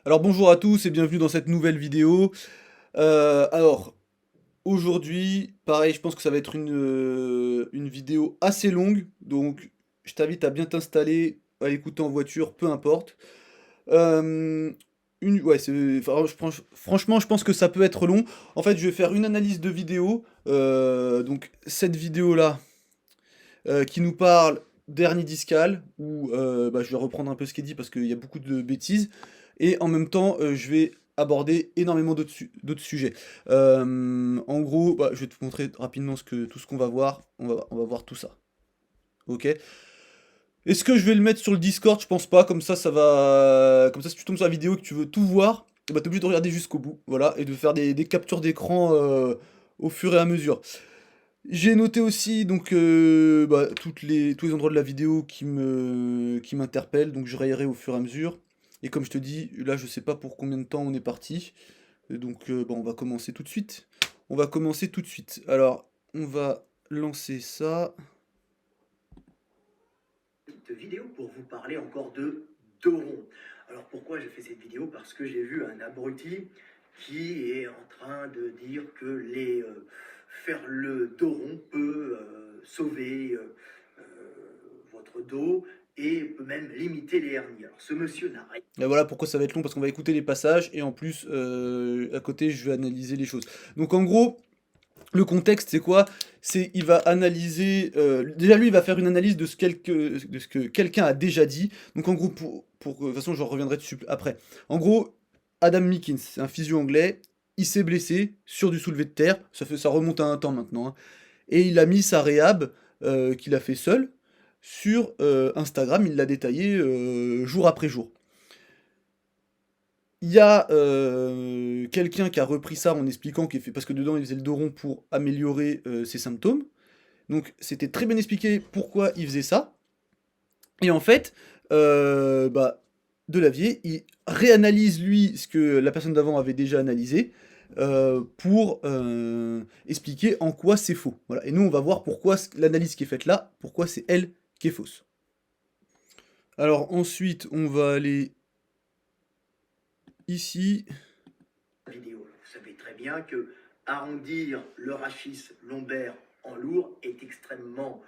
Alors bonjour à tous et bienvenue dans cette nouvelle vidéo. Alors aujourd'hui, pareil, je pense que ça va être une vidéo assez longue, donc je t'invite à bien t'installer, à l'écouter en voiture, peu importe. Euh, ouais, franchement, je pense que ça peut être long. En fait, je vais faire une analyse de vidéo. Donc cette vidéo-là, qui nous parle d'hernie discale, où bah, je vais reprendre un peu ce qui est dit parce qu'il y a beaucoup de bêtises, et en même temps je vais aborder énormément d'autres sujets. En gros, bah, je vais te montrer rapidement tout ce qu'on va voir, on va voir tout ça. Ok. Est-ce que je vais le mettre sur le Discord? Je pense pas, comme ça ça va. Comme ça si tu tombes sur la vidéo et que tu veux tout voir, et bah, t'es obligé de regarder jusqu'au bout, voilà, et de faire des captures d'écran au fur et à mesure. J'ai noté aussi donc bah, tous les endroits de la vidéo qui m'interpellent, donc je rayerai au fur et à mesure. Et comme je te dis, là je sais pas pour combien de temps on est parti. Et donc bon, on va commencer tout de suite. On va commencer tout de suite. Alors, on va lancer ça. Petite vidéo pour vous parler encore de dos rond. Alors pourquoi j'ai fait cette vidéo? Parce que j'ai vu un abruti qui est en train de dire que faire le dos rond peut sauver euh, votre dos et peut même limiter les hernies. Alors ce monsieur n'a rien. Et voilà pourquoi ça va être long, parce qu'on va écouter les passages, et en plus, à côté, je vais analyser les choses. Donc en gros, le contexte, c'est quoi? C'est il va analyser. Déjà, lui, il va faire une analyse de ce que quelqu'un a déjà dit. Donc, en gros, de toute façon, je reviendrai dessus après. En gros, Adam Meakins, c'est un physio anglais. Il s'est blessé sur du soulevé de terre. Ça remonte à un temps maintenant, hein. Et il a mis sa réhab, qu'il a fait seul, sur Instagram. Il l'a détaillé jour après jour. Il y a quelqu'un qui a repris ça en expliquant qu'il fait, parce que dedans il faisait le dos rond pour améliorer ses symptômes. Donc c'était très bien expliqué pourquoi il faisait ça. Et en fait, bah, Delavier, il réanalyse lui ce que la personne d'avant avait déjà analysé pour expliquer en quoi c'est faux. Voilà. Et nous on va voir pourquoi l'analyse qui est faite là, pourquoi c'est elle qui est fausse. Alors ensuite on va aller ici. Vidéo. Vous savez très bien que arrondir le rachis lombaire en lourd est extrêmement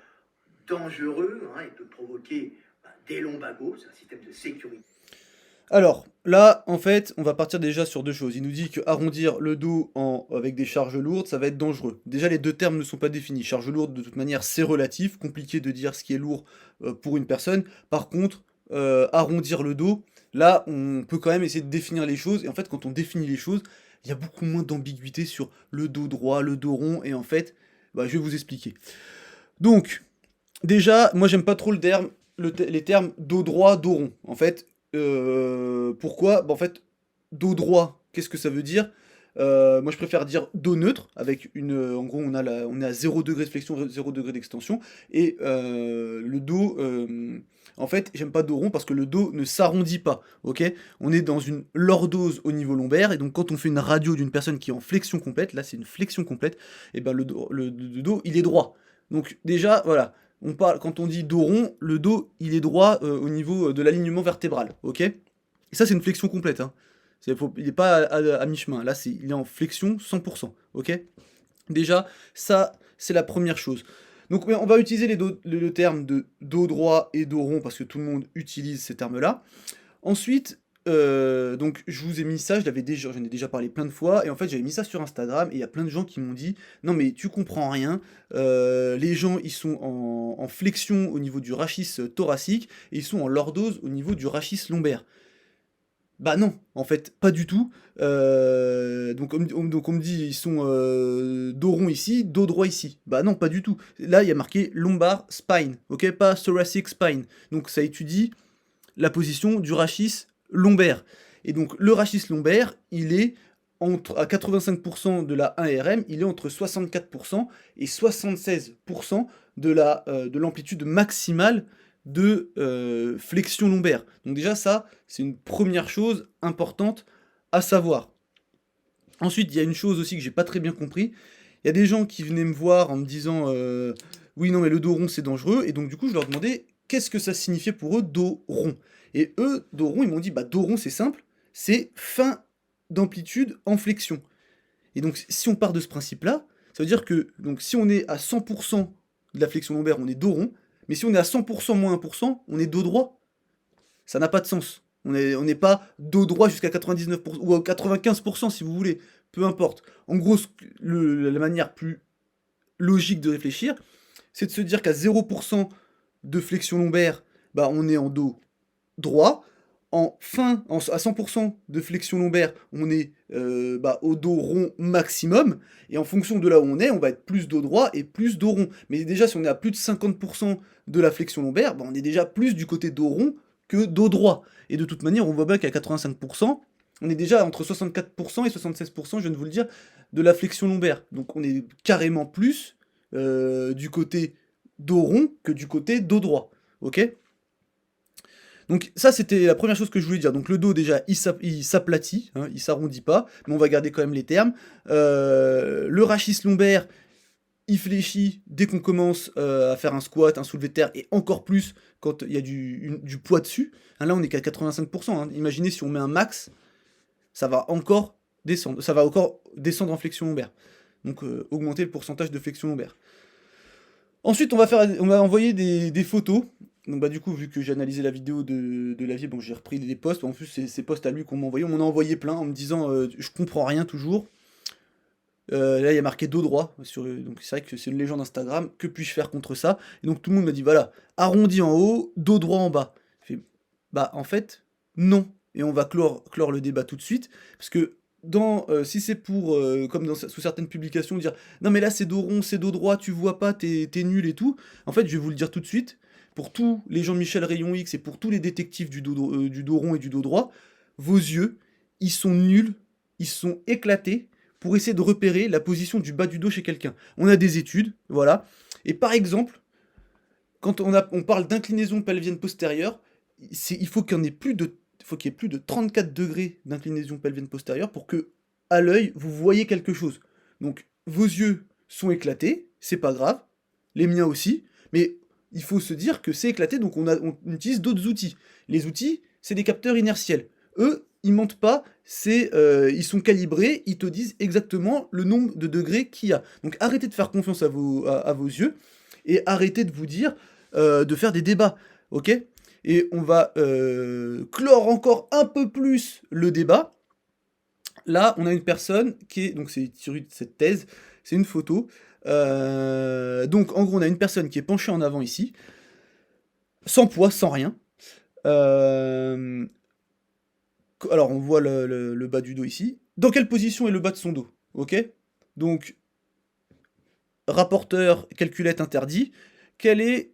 dangereux, hein, et peut provoquer des lombagos, c'est un système de sécurité. Alors, là, en fait, on va partir déjà sur deux choses. Il nous dit que arrondir le dos avec des charges lourdes, ça va être dangereux. Déjà, les deux termes ne sont pas définis. Charge lourde, de toute manière, c'est relatif, compliqué de dire ce qui est lourd pour une personne. Par contre, arrondir le dos, là, on peut quand même essayer de définir les choses. Et en fait, quand on définit les choses, il y a beaucoup moins d'ambiguïté sur le dos droit, le dos rond. Et en fait, bah, je vais vous expliquer. Donc, déjà, moi j'aime pas trop les termes dos droit, dos rond. En fait, pourquoi? Bah, en fait, dos droit, qu'est-ce que ça veut dire? Moi je préfère dire dos neutre, avec en gros on est à 0 degré de flexion, 0 degré d'extension, et le dos, en fait j'aime pas dos rond parce que le dos ne s'arrondit pas, ok? On est dans une lordose au niveau lombaire, et donc quand on fait une radio d'une personne qui est en flexion complète, là c'est une flexion complète, et ben le dos il est droit. Donc déjà, voilà, quand on dit dos rond, le dos il est droit au niveau de l'alignement vertébral, ok? Et ça c'est une flexion complète, hein. Il n'est pas à mi-chemin, là il est en flexion 100%, ok? Déjà, ça c'est la première chose. Donc on va utiliser le terme de dos droit et dos rond parce que tout le monde utilise ces termes-là. Ensuite, donc je vous ai mis ça, j'en ai déjà parlé plein de fois, et en fait j'avais mis ça sur Instagram, et il y a plein de gens qui m'ont dit non mais tu comprends rien, les gens ils sont en flexion au niveau du rachis thoracique, et ils sont en lordose au niveau du rachis lombaire. Bah non, en fait, pas du tout. Donc on me dit ils sont dos rond ici, dos droit ici. Bah non, pas du tout. Là il y a marqué lumbar spine, ok, pas thoracic spine. Donc ça étudie la position du rachis lombaire. Et donc le rachis lombaire, il est à 85% de la 1RM, il est entre 64% et 76% de l'amplitude maximale de flexion lombaire. Donc déjà ça, c'est une première chose importante à savoir. Ensuite, il y a une chose aussi que j'ai pas très bien compris. Il y a des gens qui venaient me voir en me disant oui, non, mais le dos rond c'est dangereux. Et donc, du coup, je leur demandais qu'est-ce que ça signifiait pour eux dos rond. Et eux, dos rond, ils m'ont dit bah, dos rond c'est simple. c'est fin d'amplitude en flexion. Et donc, si on part de ce principe-là, ça veut dire que donc, si on est à 100% de la flexion lombaire, on est dos rond, mais si on est à 100% moins 1%, on est dos droit. Ça n'a pas de sens. On n'est pas dos droit jusqu'à 99% ou à 95% si vous voulez, peu importe. En gros, la manière plus logique de réfléchir, c'est de se dire qu'à 0% de flexion lombaire, bah, on est en dos droit. À 100% de flexion lombaire, on est bah, au dos rond maximum. Et en fonction de là où on va être plus dos droit et plus dos rond. Mais déjà, si on est à plus de 50% de la flexion lombaire, bah, on est déjà plus du côté dos rond que dos droit. Et de toute manière, on voit bien qu'à 85%, on est déjà entre 64% et 76%, je viens de vous le dire, de la flexion lombaire. Donc on est carrément plus du côté dos rond que du côté dos droit. Ok? Donc ça, c'était la première chose que je voulais dire. Donc le dos, déjà, il s'aplatit, hein, il s'arrondit pas, mais on va garder quand même les termes. Le rachis lombaire, il fléchit dès qu'on commence à faire un squat, un soulevé de terre, et encore plus quand il y a du poids dessus. Hein, là, on est qu'à 85%. Hein. Imaginez si on met un max, ça va encore descendre. Ça va encore descendre en flexion lombaire. Donc augmenter le pourcentage de flexion lombaire. Ensuite, on va envoyer des photos. Donc bah du coup, vu que j'ai analysé la vidéo de Lavier, bon j'ai repris des posts. En plus, c'est ces posts à lui qu'on m'a envoyé. On m'en a envoyé plein en me disant je comprends rien toujours. Là, il y a marqué dos droit. Donc c'est vrai que c'est une légende Instagram. Que puis-je faire contre ça? Et donc tout le monde m'a dit voilà, arrondi en haut, dos droit en bas. J'ai fait, bah en fait, non. Et on va clore le débat tout de suite. Parce que si c'est pour, comme sous certaines publications, dire non mais là c'est dos rond, c'est dos droit, tu vois pas, t'es nul et tout. En fait, je vais vous le dire tout de suite. Pour tous les Jean-Michel Rayon X et pour tous les détectives du dos rond et du dos droit, vos yeux, ils sont nuls, ils sont éclatés pour essayer de repérer la position du bas du dos chez quelqu'un. On a des études, voilà. Et par exemple, quand on parle d'inclinaison pelvienne postérieure, il faut qu'il y en ait plus de, il faut qu'il y ait plus de 34 degrés d'inclinaison pelvienne postérieure pour que, à l'œil, vous voyez quelque chose. Donc, vos yeux sont éclatés, c'est pas grave, les miens aussi, mais il faut se dire que c'est éclaté, donc on utilise d'autres outils. Les outils, c'est des capteurs inertiels. Eux, ils mentent pas, ils sont calibrés, ils te disent exactement le nombre de degrés qu'il y a. Donc arrêtez de faire confiance à vos yeux et arrêtez de vous dire de faire des débats, ok? Et on va clore encore un peu plus le débat. Là, on a une personne qui est, donc c'est tiré de cette thèse, c'est une photo. Donc en gros, on a une personne qui est penchée en avant ici, sans poids, sans rien. Euh, alors on voit le bas du dos ici. Dans quelle position est le bas de son dos? Ok? Donc, rapporteur, calculette interdit. Quelle est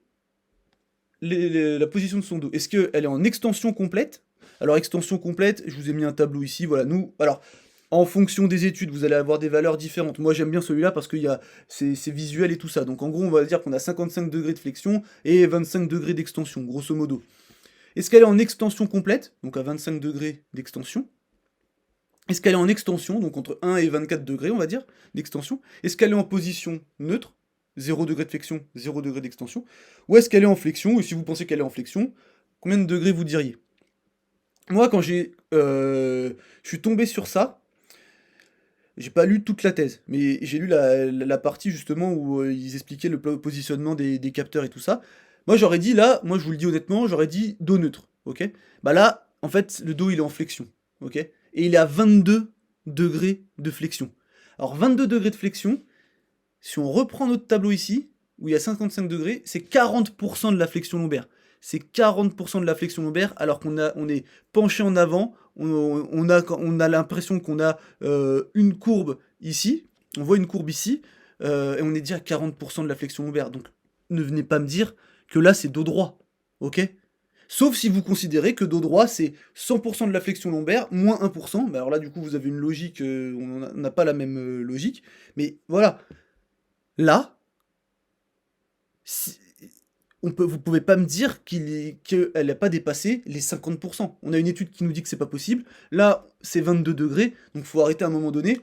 la position de son dos? Est-ce qu'elle est en extension complète? Alors, extension complète, je vous ai mis un tableau ici. Voilà, nous. Alors, en fonction des études, vous allez avoir des valeurs différentes. Moi, j'aime bien celui-là parce que c'est visuel et tout ça. Donc, en gros, on va dire qu'on a 55 degrés de flexion et 25 degrés d'extension, grosso modo. Est-ce qu'elle est en extension complète, donc à 25 degrés d'extension? Est-ce qu'elle est en extension, donc entre 1 et 24 degrés, on va dire, d'extension? Est-ce qu'elle est en position neutre, 0 degré de flexion, 0 degré d'extension? Ou est-ce qu'elle est en flexion? Et si vous pensez qu'elle est en flexion, combien de degrés vous diriez? Moi, quand je suis tombé sur ça, j'ai pas lu toute la thèse, mais j'ai lu la partie justement où ils expliquaient le positionnement des capteurs et tout ça. Moi, j'aurais dit là, moi je vous le dis honnêtement, j'aurais dit dos neutre, ok? Bah là, en fait, le dos il est en flexion, ok? Et il est à 22 degrés de flexion. Alors 22 degrés de flexion, si on reprend notre tableau ici, où il y a 55 degrés, c'est 40% de la flexion lombaire. C'est 40% de la flexion lombaire, alors on est penché en avant, on a l'impression qu'on a une courbe ici, on voit une courbe ici, et on est déjà à 40% de la flexion lombaire. Donc ne venez pas me dire que là c'est dos droit, ok? Sauf si vous considérez que dos droit c'est 100% de la flexion lombaire moins 1%, bah alors là du coup vous avez une logique, on n'a pas la même logique, mais voilà, là, si- vous pouvez pas me dire qu'elle n'a pas dépassé les 50%. On a une étude qui nous dit que c'est pas possible. Là, c'est 22 degrés, donc faut arrêter à un moment donné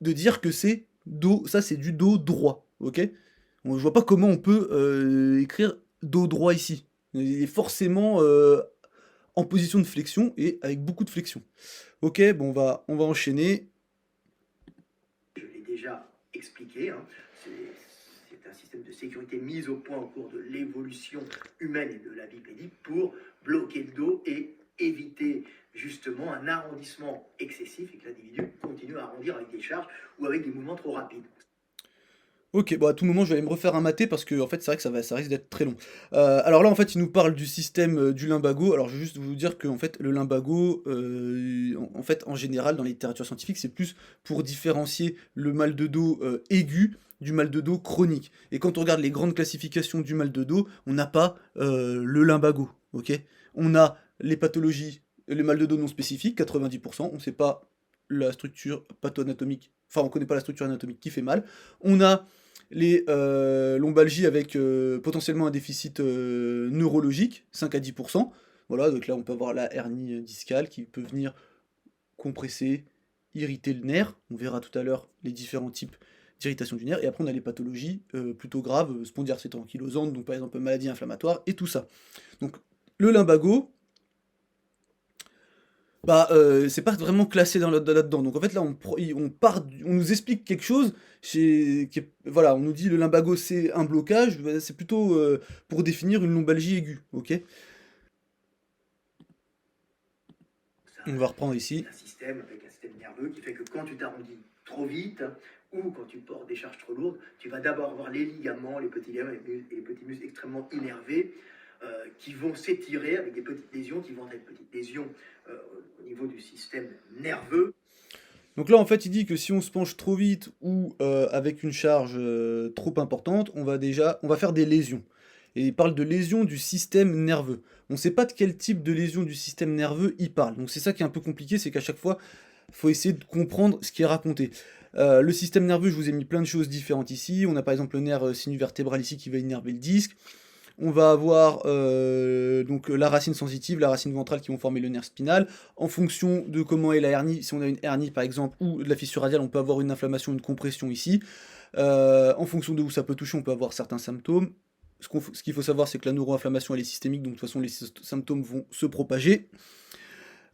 de dire que c'est dos, ça c'est du dos droit, ok? Je vois pas comment on peut écrire dos droit ici. Il est forcément en position de flexion et avec beaucoup de flexion. Ok, bon, on va enchaîner. Je l'ai déjà expliqué, hein. C'est un système de sécurité mis au point au cours de l'évolution humaine et de la bipédie pour bloquer le dos et éviter justement un arrondissement excessif et que l'individu continue à arrondir avec des charges ou avec des mouvements trop rapides. Ok, bon, à tout moment, je vais aller me refaire un maté parce que, en fait, c'est vrai que ça risque d'être très long. Alors là, en fait, il nous parle du système du lumbago. Alors, je vais juste vous dire que, en fait, le lumbago, en fait, en général, dans la littérature scientifique, c'est plus pour différencier le mal de dos aigu du mal de dos chronique. Et quand on regarde les grandes classifications du mal de dos, on n'a pas le lumbago, ok? On a les pathologies, le mal de dos non spécifique, 90%, on ne sait pas la structure patho-anatomique, enfin, on ne connaît pas la structure anatomique qui fait mal. On a les lombalgies avec potentiellement un déficit neurologique, 5 à 10%. Voilà, donc là on peut avoir la hernie discale qui peut venir compresser, irriter le nerf. On verra tout à l'heure les différents types d'irritation du nerf. Et après on a les pathologies plutôt graves, spondylarthrite ankylosante, donc par exemple maladie inflammatoire et tout ça. Donc le lumbago, bah, c'est pas vraiment classé là-dedans. Donc en fait là on nous explique quelque chose voilà, on nous dit le lumbago c'est un blocage, bah, c'est plutôt pour définir une lombalgie aiguë, ok? On va reprendre C'est ici. un système avec un système nerveux qui fait que quand tu t'arrondis trop vite ou quand tu portes des charges trop lourdes, tu vas d'abord avoir les ligaments, les petits ligaments et les petits muscles extrêmement innervés qui vont s'étirer avec des petites lésions qui vont être petites lésions euh, au niveau du système nerveux. Donc là en fait il dit que si on se penche trop vite ou avec une charge trop importante, on va faire des lésions. Et il parle de lésions du système nerveux. On ne sait pas de quel type de lésion du système nerveux il parle. Donc c'est ça qui est un peu compliqué, c'est qu'à chaque fois, il faut essayer de comprendre ce qui est raconté. Le système nerveux, je vous ai mis plein de choses différentes ici. On a par exemple le nerf sinuvertébral ici qui va innerver le disque. On va avoir donc la racine sensitive, la racine ventrale qui vont former le nerf spinal. En fonction de comment est la hernie, si on a une hernie par exemple ou de la fissure radiale, on peut avoir une inflammation, une compression ici. En fonction de où ça peut toucher, on peut avoir certains symptômes. Ce qu'il faut savoir, c'est que la neuroinflammation elle est systémique, donc de toute façon les symptômes vont se propager.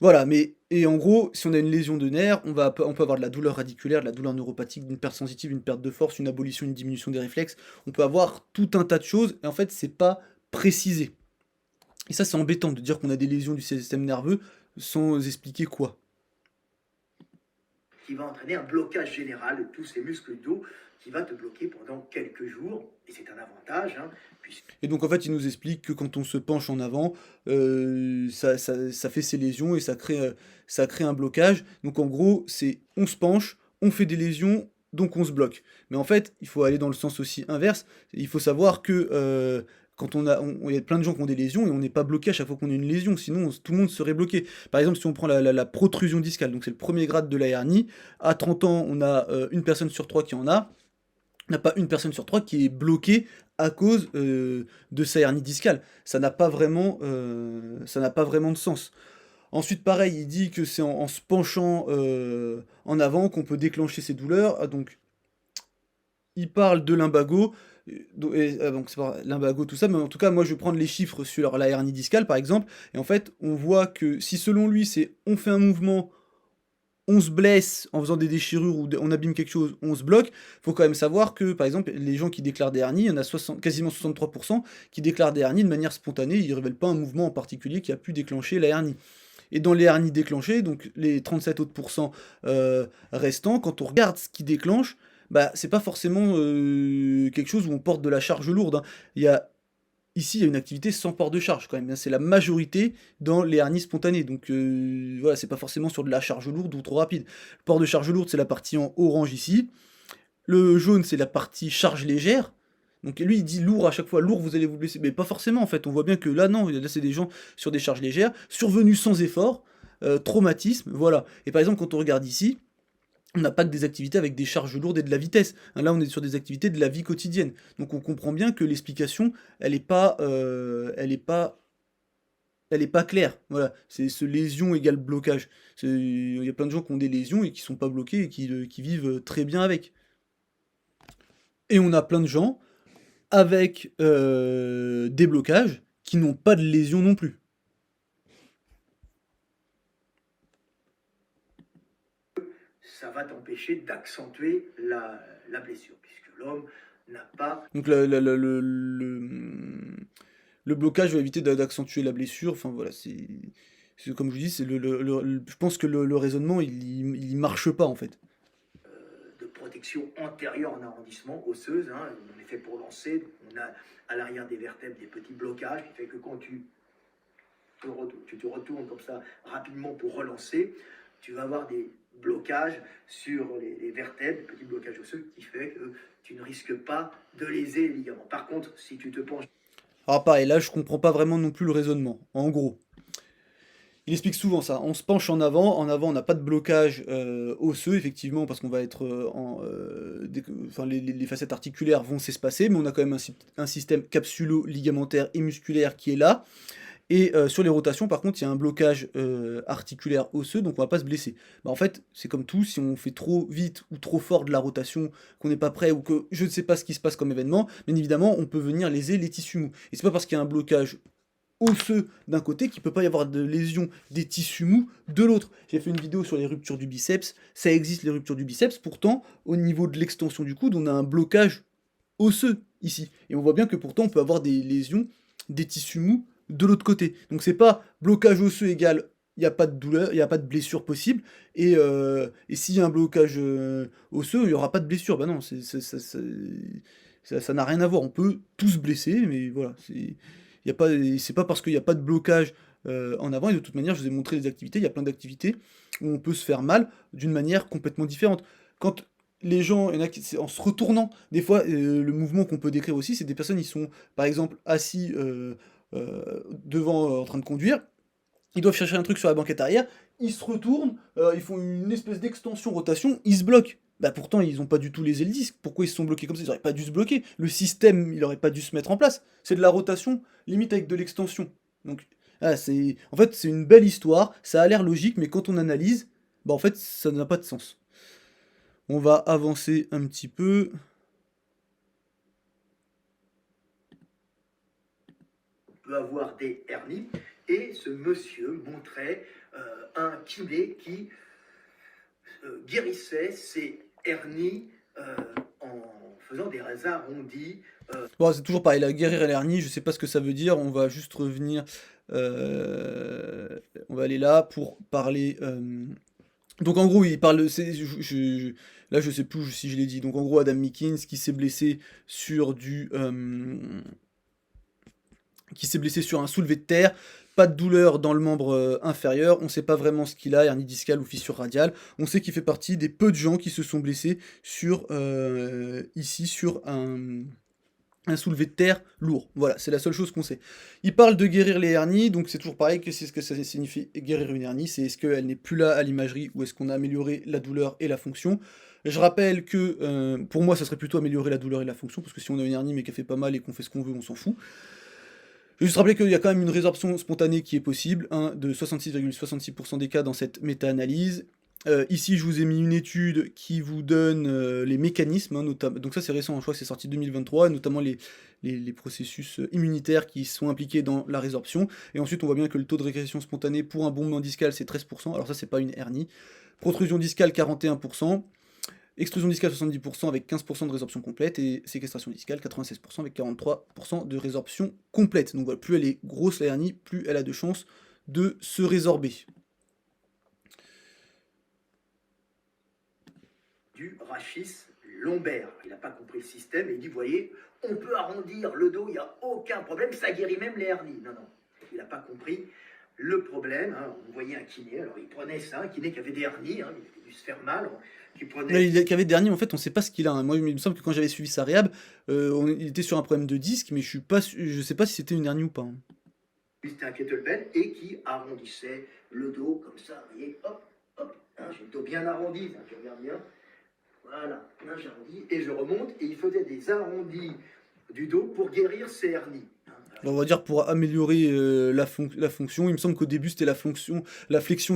Voilà, et en gros, si on a une lésion de nerf, on peut avoir de la douleur radiculaire, de la douleur neuropathique, une perte sensitive, une perte de force, une abolition, une diminution des réflexes. On peut avoir tout un tas de choses, et en fait, c'est pas précisé. Et ça, c'est embêtant de dire qu'on a des lésions du système nerveux sans expliquer quoi. Qui va entraîner un blocage général de tous ces muscles du dos qui va te bloquer pendant quelques jours. Et c'est un avantage, hein, puisque Et donc, en fait, il nous explique que quand on se penche en avant, ça fait ces lésions et ça crée un blocage. Donc, en gros, c'est on se penche, on fait des lésions, donc on se bloque. Mais en fait, il faut aller dans le sens aussi inverse. Il faut savoir que quand il y a plein de gens qui ont des lésions et on n'est pas bloqué à chaque fois qu'on a une lésion, sinon tout le monde serait bloqué. Par exemple, si on prend la protrusion discale, donc c'est le premier grade de la hernie, à 30 ans, on a une personne sur trois qui en a. On n'a pas une personne sur trois qui est bloquée à cause de sa hernie discale. Ça n'a pas vraiment de sens. Ensuite, pareil, il dit que c'est en se penchant en avant qu'on peut déclencher ces douleurs. Ah, donc, il parle de lumbago, donc c'est pas lumbago, tout ça, mais en tout cas, moi je vais prendre les chiffres sur la hernie discale par exemple, et en fait, on voit que si selon lui c'est on fait un mouvement, on se blesse en faisant des déchirures ou on abîme quelque chose, on se bloque, faut quand même savoir que par exemple, les gens qui déclarent des hernies, il y en a quasiment 63% qui déclarent des hernies de manière spontanée, ils ne révèlent pas un mouvement en particulier qui a pu déclencher la hernie. Et dans les hernies déclenchées, donc les 37 autres pourcents restants, quand on regarde ce qui déclenche, bah c'est pas forcément quelque chose où on porte de la charge lourde, hein. Il y a Ici, il y a une activité sans port de charge quand même, hein. C'est la majorité dans les hernies spontanées. Donc voilà, c'est pas forcément sur de la charge lourde ou trop rapide. Le port de charge lourde, c'est la partie en orange ici. Le jaune, c'est la partie charge légère. Donc lui, il dit lourd à chaque fois. Lourd, vous allez vous blesser. Mais pas forcément en fait. On voit bien que là, non. Là, c'est des gens sur des charges légères, survenus sans effort, traumatisme, voilà. Et par exemple, quand on regarde ici, on n'a pas que des activités avec des charges lourdes et de la vitesse, hein. Là, on est sur des activités de la vie quotidienne. Donc on comprend bien que l'explication, elle est pas claire. Voilà, c'est ce lésion égale blocage. Il y a plein de gens qui ont des lésions et qui sont pas bloqués et qui vivent très bien avec. Et on a plein de gens avec des blocages qui n'ont pas de lésions non plus. ça va t'empêcher d'accentuer la blessure, puisque l'homme n'a pas. Donc le blocage va éviter d'accentuer la blessure. Enfin voilà, comme je vous dis, c'est je pense que le raisonnement, il marche pas en fait. De protection antérieure en arrondissement osseuse, hein, on est fait pour lancer, on a à l'arrière des vertèbres des petits blocages qui fait que quand tu te retournes comme ça rapidement pour relancer, tu vas avoir des blocages sur les vertèbres, petits blocages osseux qui fait que tu ne risques pas de léser les ligaments. Par contre, si tu te penches. Alors pareil, là je comprends pas vraiment non plus le raisonnement. En gros, il explique souvent ça. On se penche en avant on n'a pas de blocage osseux, effectivement, parce qu'on va être enfin, les facettes articulaires vont s'espacer, mais on a quand même un système capsulo-ligamentaire et musculaire qui est là. Et sur les rotations, par contre, il y a un blocage articulaire osseux, donc on va pas se blesser. Bah, en fait, c'est comme tout, si on fait trop vite ou trop fort de la rotation, qu'on n'est pas prêt ou que je ne sais pas ce qui se passe comme événement, bien évidemment, on peut venir léser les tissus mous. Et c'est pas parce qu'il y a un blocage osseux d'un côté qu'il peut pas y avoir de lésion des tissus mous de l'autre. J'ai fait une vidéo sur les ruptures du biceps, ça existe les ruptures du biceps, pourtant, au niveau de l'extension du coude, on a un blocage osseux ici. Et on voit bien que pourtant on peut avoir des lésions des tissus mous de l'autre côté. Donc c'est pas blocage osseux égale il n'y a pas de douleur, il n'y a pas de blessure possible, et s'il y a un blocage osseux, il n'y aura pas de blessure. Bah non, ça n'a rien à voir. On peut tous blesser, mais voilà, c'est pas parce qu'il n'y a pas de blocage en avant, et de toute manière, je vous ai montré les activités, il y a plein d'activités où on peut se faire mal d'une manière complètement différente. Quand les gens, il y en a qui, c'est en se retournant, des fois, le mouvement qu'on peut décrire aussi, c'est des personnes, ils sont par exemple assis devant en train de conduire, ils doivent chercher un truc sur la banquette arrière, ils se retournent, ils font une espèce d'extension rotation, ils se bloquent. Bah pourtant ils ont pas du tout lésé le disque, pourquoi ils se sont bloqués comme ça? Ils auraient pas dû se bloquer, le système il aurait pas dû se mettre en place, c'est de la rotation, limite avec de l'extension. Donc en fait c'est une belle histoire, ça a l'air logique, mais quand on analyse, bah en fait ça n'a pas de sens. On va avancer un petit peu. Peut avoir des hernies, et ce monsieur montrait un kiné qui guérissait ces hernies en faisant des arrondis. Bon, c'est toujours pareil, la guérir l'hernie, je sais pas ce que ça veut dire, on va juste revenir, on va aller là pour parler. Donc en gros, il parle, là je sais plus si je l'ai dit. Donc en gros, Adam Meakins qui s'est blessé sur un soulevé de terre, pas de douleur dans le membre inférieur, on sait pas vraiment ce qu'il a, hernie discale ou fissure radiale, on sait qu'il fait partie des peu de gens qui se sont blessés ici sur un soulevé de terre lourd. Voilà, c'est la seule chose qu'on sait. Il parle de guérir les hernies, donc c'est toujours pareil, que c'est ce que ça signifie guérir une hernie, c'est est-ce qu'elle n'est plus là à l'imagerie ou est-ce qu'on a amélioré la douleur et la fonction. Je rappelle que pour moi ça serait plutôt améliorer la douleur et la fonction, parce que si on a une hernie mais qu'elle fait pas mal et qu'on fait ce qu'on veut, on s'en fout. Je vais juste rappeler qu'il y a quand même une résorption spontanée qui est possible, hein, de 66,66% des cas dans cette méta-analyse. Ici, je vous ai mis une étude qui vous donne les mécanismes, hein, donc ça c'est récent, je crois que c'est sorti 2023, notamment les processus immunitaires qui sont impliqués dans la résorption. Et ensuite, on voit bien que le taux de régression spontanée pour un bombement discal, c'est 13%, alors ça c'est pas une hernie. Protrusion discale, 41%. Extrusion discale 70% avec 15% de résorption complète, et séquestration discale 96% avec 43% de résorption complète. Donc voilà, plus elle est grosse la hernie, plus elle a de chances de se résorber. Du rachis lombaire. Il n'a pas compris le système et il dit, vous voyez, on peut arrondir le dos, il n'y a aucun problème, ça guérit même les hernies. Non, non, il n'a pas compris le problème. Hein. On voyait un kiné, alors il prenait ça, un kiné qui avait des hernies, hein, il avait dû se faire mal. Qui avait dernier, en fait, on sait pas ce qu'il a. Hein. Moi, il me semble que quand j'avais suivi sa réhab, il était sur un problème de disque, mais je sais pas si c'était une hernie ou pas. Hein. C'était un kettlebell et qui arrondissait le dos comme ça, vous voyez, hop, hop, hein, j'ai le dos bien arrondi, hein, tu regardes bien. Voilà, là j'arrondis et je remonte, et il faisait des arrondis du dos pour guérir ses hernies. On va dire pour améliorer la fonction. Il me semble qu'au début c'était la flexion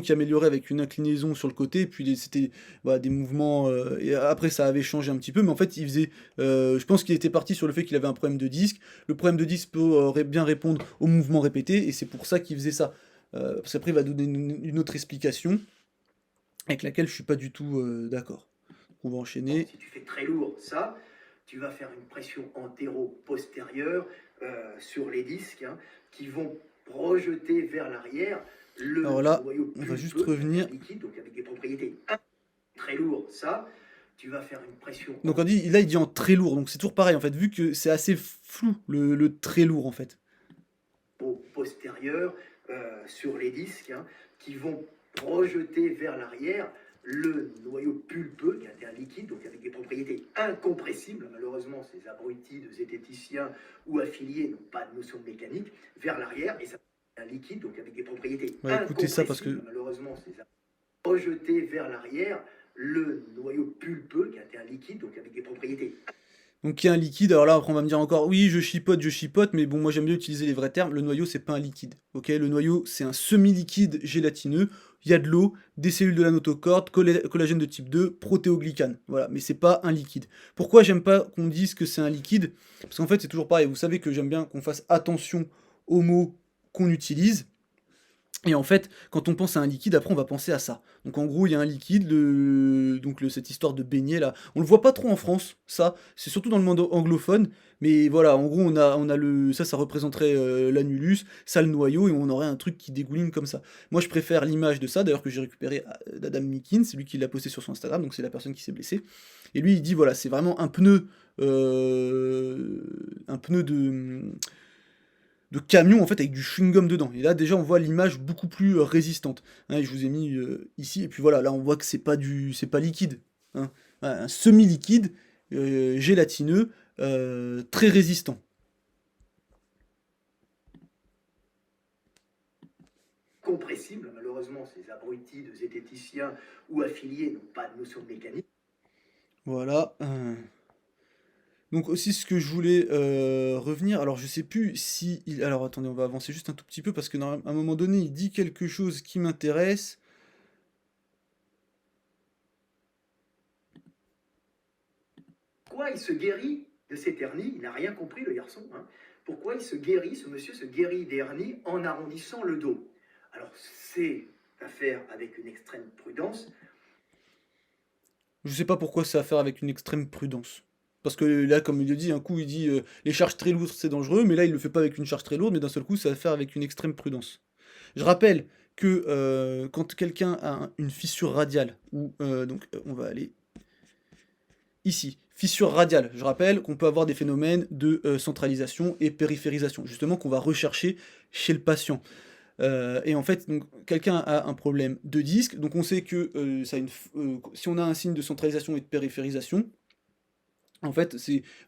qui améliorait avec une inclinaison sur le côté, et puis c'était voilà, des mouvements, et après ça avait changé un petit peu, mais en fait il faisait, je pense qu'il était parti sur le fait qu'il avait un problème de disque. Le problème de disque peut bien répondre aux mouvements répétés, et c'est pour ça qu'il faisait ça. Parce qu'après il va donner une autre explication. avec laquelle je suis pas du tout d'accord. On va enchaîner. Si tu fais très lourd ça, tu vas faire une pression antéro-postérieure sur les disques hein, qui vont projeter vers l'arrière Alors le là, noyau on va juste pulpeux, qui est un revenir. liquide, donc avec des propriétés très lourdes. Ça, tu vas faire une pression Donc on dit, là il dit en très lourd, donc c'est toujours pareil en fait, vu que c'est assez flou le très lourd en fait. postérieure sur les disques hein, qui vont projeter vers l'arrière le noyau pulpeux, qui est un liquide, donc avec des propriétés incompressibles. Malheureusement, ces abrutis de zététiciens ou affiliés n'ont pas de notion de mécanique, vers l'arrière, et ça un liquide, donc avec des propriétés On va écouter ça parce incompressibles. que... Malheureusement, ces projeter vers l'arrière le noyau pulpeux, qui est un liquide, donc avec des propriétés. Donc il y a un liquide, alors là après on va me dire encore, oui je chipote, mais bon moi j'aime bien utiliser les vrais termes, le noyau c'est pas un liquide, ok? Le noyau c'est un semi-liquide gélatineux, il y a de l'eau, des cellules de la notochorde, collagène de type 2, protéoglycane, voilà, mais c'est pas un liquide. Pourquoi j'aime pas qu'on dise que c'est un liquide? Parce qu'en fait c'est toujours pareil, vous savez que j'aime bien qu'on fasse attention aux mots qu'on utilise, et en fait, quand on pense à un liquide, après on va penser à ça. Donc en gros, il y a un liquide, cette histoire de beignet là. On le voit pas trop en France, ça. C'est surtout dans le monde anglophone. Mais voilà, en gros, on a ça représenterait l'annulus, ça le noyau, et on aurait un truc qui dégouline comme ça. Moi, je préfère l'image de ça, d'ailleurs que j'ai récupéré d'Adam Meakins, c'est lui qui l'a posté sur son Instagram, donc c'est la personne qui s'est blessée. Et lui, il dit voilà, c'est vraiment un pneu de camion en fait avec du chewing-gum dedans. Et là déjà on voit l'image beaucoup plus résistante. Hein, et je vous ai mis ici et puis voilà, là on voit que c'est pas liquide. Hein. Voilà, un semi-liquide gélatineux très résistant. Compressible, malheureusement, ces abrutis de zététiciens ou affiliés n'ont pas de notion de mécanique. Voilà. Donc aussi ce que je voulais revenir, alors je sais plus si... Alors attendez, on va avancer juste un tout petit peu parce que à un moment donné il dit quelque chose qui m'intéresse. Pourquoi il se guérit de cette hernie? Il n'a rien compris, le garçon. Hein. Pourquoi il se guérit, ce monsieur se guérit des hernies en arrondissant le dos? Alors, c'est à faire avec une extrême prudence. Je sais pas pourquoi c'est à faire avec une extrême prudence. Parce que là, comme il le dit, un coup il dit les charges très lourdes c'est dangereux, mais là il le fait pas avec une charge très lourde, mais d'un seul coup c'est à faire avec une extrême prudence. Je rappelle que quand quelqu'un a une fissure radiale, ou on va aller ici, fissure radiale, je rappelle qu'on peut avoir des phénomènes de centralisation et périphérisation, justement qu'on va rechercher chez le patient. Et en fait, donc, quelqu'un a un problème de disque, donc on sait que si on a un signe de centralisation et de périphérisation, en fait,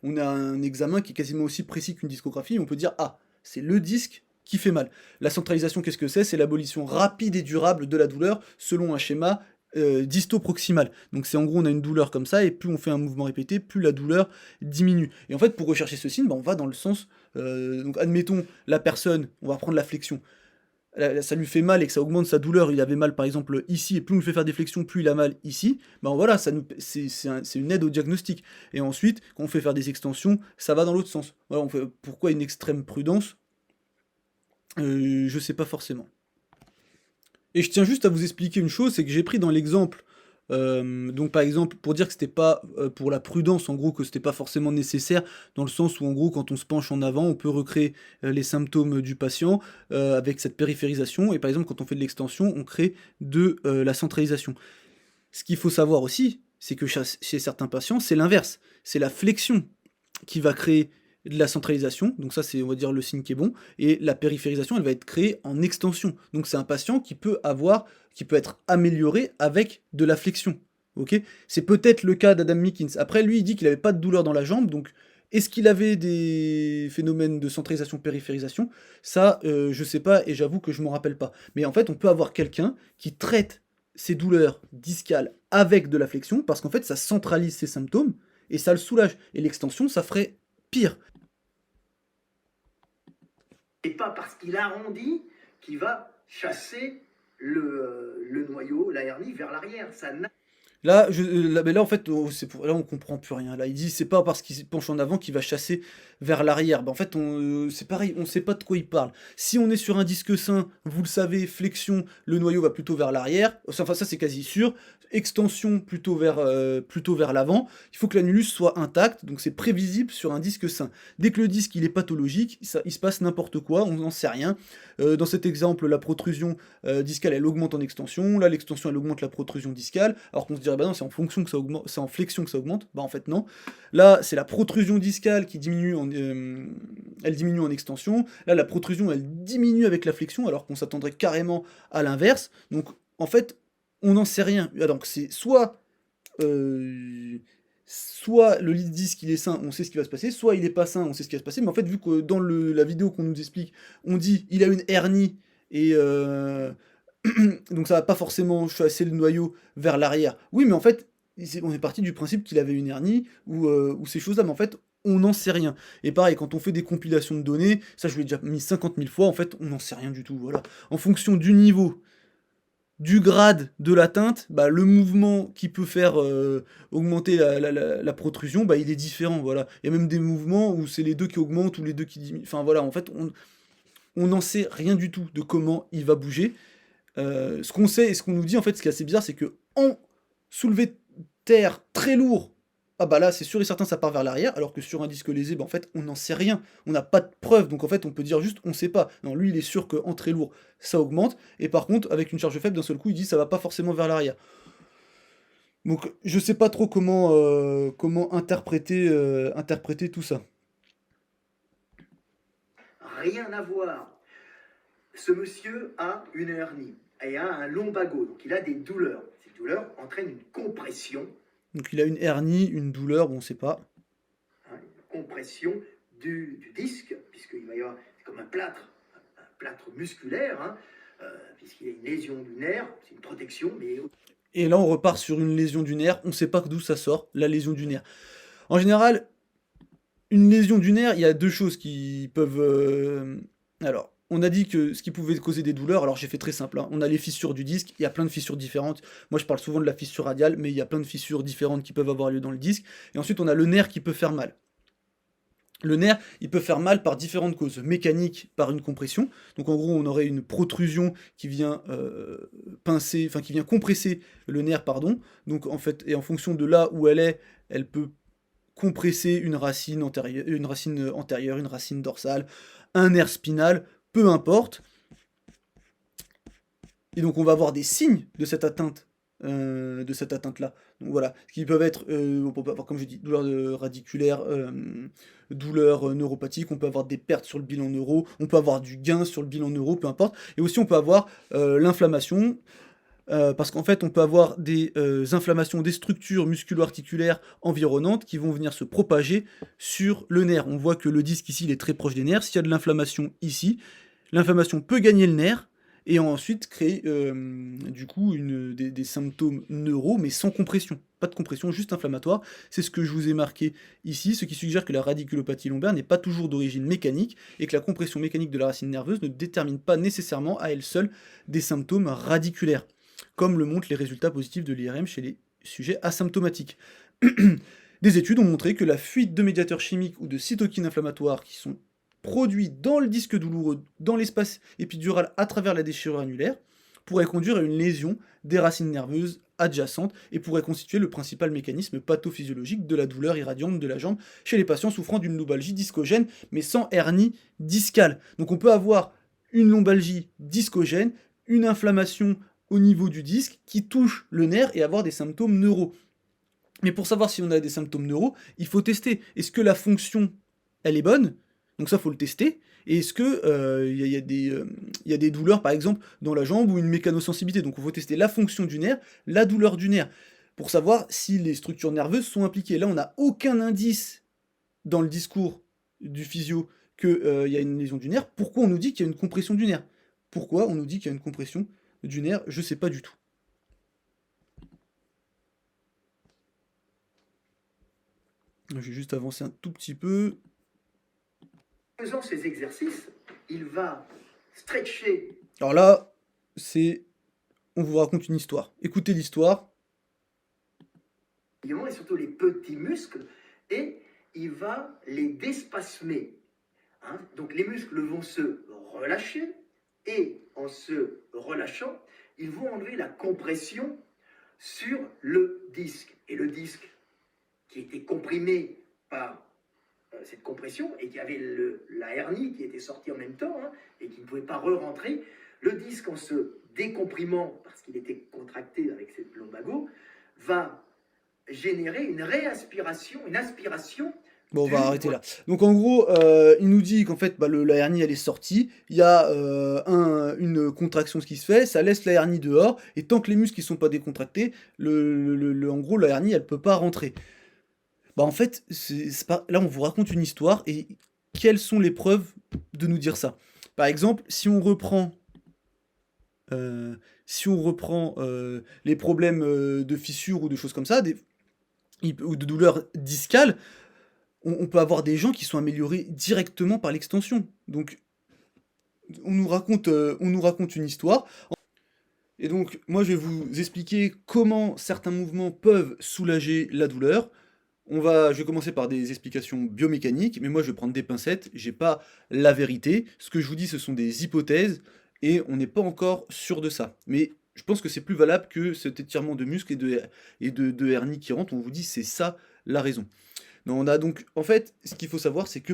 on a un examen qui est quasiment aussi précis qu'une discographie, et on peut dire, ah, c'est le disque qui fait mal. La centralisation, qu'est-ce que c'est? C'est l'abolition rapide et durable de la douleur selon un schéma disto-proximal. Donc c'est en gros, on a une douleur comme ça, et plus on fait un mouvement répété, plus la douleur diminue. Et en fait, pour rechercher ce signe, bah, on va dans le sens... donc admettons, la personne, on va prendre la flexion, ça lui fait mal et que ça augmente sa douleur, il avait mal par exemple ici, et plus on lui fait faire des flexions, plus il a mal ici, ben voilà, c'est une aide au diagnostic. Et ensuite, quand on fait faire des extensions, ça va dans l'autre sens. Voilà, pourquoi une extrême prudence? Je sais pas forcément. Et je tiens juste à vous expliquer une chose, c'est que j'ai pris dans l'exemple, donc par exemple, pour dire que c'était pas pour la prudence, en gros, que c'était pas forcément nécessaire, dans le sens où en gros, quand on se penche en avant, on peut recréer les symptômes du patient avec cette périphérisation, et par exemple, quand on fait de l'extension, on crée de la centralisation. Ce qu'il faut savoir aussi, c'est que chez certains patients, c'est l'inverse. C'est la flexion qui va créer de la centralisation, donc ça c'est on va dire le signe qui est bon, et la périphérisation elle va être créée en extension. Donc c'est un patient qui peut être amélioré avec de la flexion. Ok? C'est peut-être le cas d'Adam Meakins. Après lui il dit qu'il n'avait pas de douleur dans la jambe, donc est-ce qu'il avait des phénomènes de centralisation périphérisation? Ça je sais pas et j'avoue que je m'en rappelle pas. Mais en fait on peut avoir quelqu'un qui traite ses douleurs discales avec de la flexion parce qu'en fait ça centralise ses symptômes et ça le soulage. Et l'extension, ça ferait pire. Et pas parce qu'il arrondit qu'il va chasser le noyau, la hernie, vers l'arrière. Ça n'a Mais là, en fait, là, on comprend plus rien. Là, il dit, c'est pas parce qu'il se penche en avant qu'il va chasser vers l'arrière. Bah, en fait, c'est pareil, on sait pas de quoi il parle. Si on est sur un disque sain, vous le savez, flexion, le noyau va plutôt vers l'arrière. Enfin, ça, c'est quasi sûr. Extension plutôt vers l'avant. Il faut que l'annulus soit intact, donc c'est prévisible sur un disque sain. Dès que le disque il est pathologique, il se passe n'importe quoi, on n'en sait rien. Dans cet exemple, la protrusion discale elle augmente en extension, là l'extension elle augmente la protrusion discale, alors qu'on se dirait bah non c'est en fonction que ça augmente, c'est en flexion que ça augmente, bah en fait non. Là c'est la protrusion discale qui diminue elle diminue en extension, là la protrusion elle diminue avec la flexion alors qu'on s'attendrait carrément à l'inverse, donc en fait on n'en sait rien. Ah, donc c'est euh, soit le lead disque il est sain, on sait ce qui va se passer, soit il est pas sain, on sait ce qui va se passer, mais en fait vu que dans la vidéo qu'on nous explique, on dit il a une hernie et donc ça va pas forcément chasser le noyau vers l'arrière. Oui mais en fait on est parti du principe qu'il avait une hernie ou ces choses-là, mais en fait on n'en sait rien. Et pareil, quand on fait des compilations de données, ça je vous l'ai déjà mis 50 000 fois, en fait on n'en sait rien du tout, voilà. En fonction du niveau du grade de l'atteinte, bah, le mouvement qui peut faire augmenter la protrusion, bah, il est différent, voilà. Il y a même des mouvements où c'est les deux qui augmentent ou les deux qui diminuent. Enfin voilà, en fait, on n'en sait rien du tout de comment il va bouger. Ce qu'on sait et ce qu'on nous dit, en fait, ce qui est assez bizarre, c'est que en soulevé de terre très lourd, ah bah là, c'est sûr et certain, ça part vers l'arrière, alors que sur un disque lésé, bah en fait, on n'en sait rien. On n'a pas de preuve, donc en fait, on peut dire juste, on sait pas. Non, lui, il est sûr qu'en très lourd, ça augmente, et par contre, avec une charge faible, d'un seul coup, il dit, ça va pas forcément vers l'arrière. Donc, je sais pas trop comment interpréter tout ça. Rien à voir. Ce monsieur a une hernie et a un lombago, donc il a des douleurs. Ces douleurs entraînent une compression, Donc, il a une hernie, une douleur, bon, on sait pas. hein, une compression du disque, puisqu'il va y avoir, c'est comme un plâtre musculaire, hein, puisqu'il y a une lésion du nerf, c'est une protection, mais Et là, on repart sur une lésion du nerf, on sait pas d'où ça sort, la lésion du nerf. En général, une lésion du nerf, il y a deux choses qui peuvent. Alors, on a dit que ce qui pouvait causer des douleurs, alors j'ai fait très simple, hein. On a les fissures du disque, il y a plein de fissures différentes. Moi, je parle souvent de la fissure radiale, mais il y a plein de fissures différentes qui peuvent avoir lieu dans le disque. Et ensuite, on a le nerf qui peut faire mal. Le nerf, il peut faire mal par différentes causes. Mécanique, par une compression. Donc en gros, on aurait une protrusion qui vient pincer, enfin qui vient compresser le nerf, pardon. Donc en fait, et en fonction de là où elle est, elle peut compresser une racine antérieure, une racine dorsale, un nerf spinal, peu importe. Et donc on va avoir des signes de cette atteinte-là. Donc voilà, ce qui peuvent être, on peut avoir, comme je dis, douleur radiculaire, douleur neuropathique, on peut avoir des pertes sur le bilan neuro, on peut avoir du gain sur le bilan neuro, peu importe. Et aussi on peut avoir l'inflammation, parce qu'en fait, on peut avoir des inflammations des structures musculo-articulaires environnantes qui vont venir se propager sur le nerf. On voit que le disque ici, il est très proche des nerfs. S'il y a de l'inflammation ici, l'inflammation peut gagner le nerf et ensuite créer du coup des symptômes neuro, mais sans compression. Pas de compression, juste inflammatoire. C'est ce que je vous ai marqué ici, ce qui suggère que la radiculopathie lombaire n'est pas toujours d'origine mécanique et que la compression mécanique de la racine nerveuse ne détermine pas nécessairement à elle seule des symptômes radiculaires, comme le montrent les résultats positifs de l'IRM chez les sujets asymptomatiques. Des études ont montré que la fuite de médiateurs chimiques ou de cytokines inflammatoires qui sont produits dans le disque douloureux, dans l'espace épidural à travers la déchirure annulaire, pourrait conduire à une lésion des racines nerveuses adjacentes et pourrait constituer le principal mécanisme pathophysiologique de la douleur irradiante de la jambe chez les patients souffrant d'une lombalgie discogène mais sans hernie discale. Donc on peut avoir une lombalgie discogène, une inflammation au niveau du disque qui touche le nerf et avoir des symptômes neuro. Mais pour savoir si on a des symptômes neuro, il faut tester. Est-ce que la fonction, elle est bonne? Donc ça, faut le tester. Et est-ce que y a des douleurs, par exemple, dans la jambe ou une mécanosensibilité? Donc il faut tester la fonction du nerf, la douleur du nerf, pour savoir si les structures nerveuses sont impliquées. Là, on n'a aucun indice dans le discours du physio qu'il y a une lésion du nerf. Pourquoi on nous dit qu'il y a une compression du nerf? Pourquoi on nous dit qu'il y a une compression du nerf? Je sais pas du tout. Je vais juste avancer un tout petit peu. faisant ces exercices, il va stretcher. Alors là, c'est... On vous raconte une histoire. Écoutez l'histoire. et surtout les petits muscles, et il va les déspasmer. Hein. Donc les muscles vont se relâcher, et en se relâchant, ils vont enlever la compression sur le disque. Et le disque qui était comprimé par cette compression et qui avait la hernie qui était sortie en même temps, hein, et qui ne pouvait pas re-rentrer, le disque en se décomprimant parce qu'il était contracté avec cette lumbago va générer une réaspiration, une aspiration Bon, on va du arrêter noyau. là. Donc en gros, il nous dit qu'en fait, bah, la hernie, elle est sortie, il y a une contraction qui se fait, ça laisse la hernie dehors, et tant que les muscles ne sont pas décontractés, en gros, la hernie, elle peut pas rentrer. Bah en fait, c'est pas... là on vous raconte une histoire, et quelles sont les preuves de nous dire ça? Par exemple, euh, si on reprend les problèmes de fissures ou de choses comme ça, ou de douleurs discales, on peut avoir des gens qui sont améliorés directement par l'extension. Donc on nous raconte une histoire. Et donc moi je vais vous expliquer comment certains mouvements peuvent soulager la douleur. Je vais commencer par des explications biomécaniques, mais moi je vais prendre des pincettes, j'ai pas la vérité. Ce que je vous dis, ce sont des hypothèses, et on n'est pas encore sûr de ça. Mais je pense que c'est plus valable que cet étirement de muscles et de hernie qui rentre. On vous dit c'est ça la raison. Non, on a donc, en fait, ce qu'il faut savoir, c'est que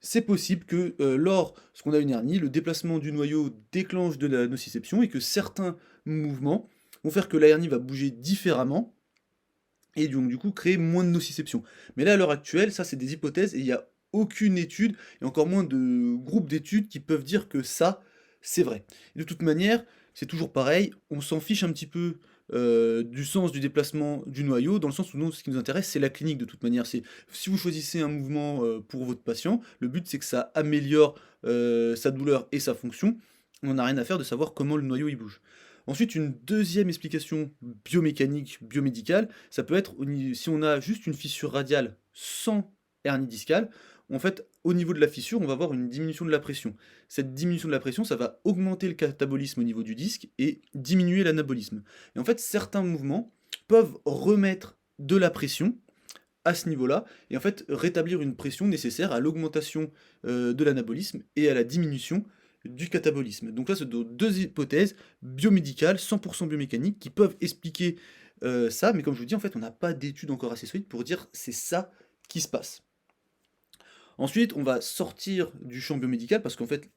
c'est possible que lorsqu'on a une hernie, le déplacement du noyau déclenche de la nociception et que certains mouvements vont faire que la hernie va bouger différemment et donc du coup créer moins de nociception. Mais là, à l'heure actuelle, ça c'est des hypothèses et il n'y a aucune étude et encore moins de groupe d'études qui peuvent dire que ça, c'est vrai. Et de toute manière, c'est toujours pareil, on s'en fiche un petit peu du sens du déplacement du noyau, dans le sens où nous, ce qui nous intéresse, c'est la clinique de toute manière. C'est si vous choisissez un mouvement pour votre patient, le but c'est que ça améliore sa douleur et sa fonction. On n'a rien à faire de savoir comment le noyau il bouge. Ensuite, une deuxième explication biomécanique, biomédicale, ça peut être si on a juste une fissure radiale sans hernie discale, en fait, au niveau de la fissure, on va avoir une diminution de la pression. Cette diminution de la pression, ça va augmenter le catabolisme au niveau du disque et diminuer l'anabolisme. Et en fait, certains mouvements peuvent remettre de la pression à ce niveau-là, et en fait rétablir une pression nécessaire à l'augmentation de l'anabolisme et à la diminution du catabolisme. Donc là, c'est deux hypothèses biomédicales, 100% biomécaniques, qui peuvent expliquer ça, mais comme je vous dis, en fait, on n'a pas d'études encore assez solides pour dire c'est ça qui se passe. Ensuite, on va sortir du champ biomédical, parce qu'en fait,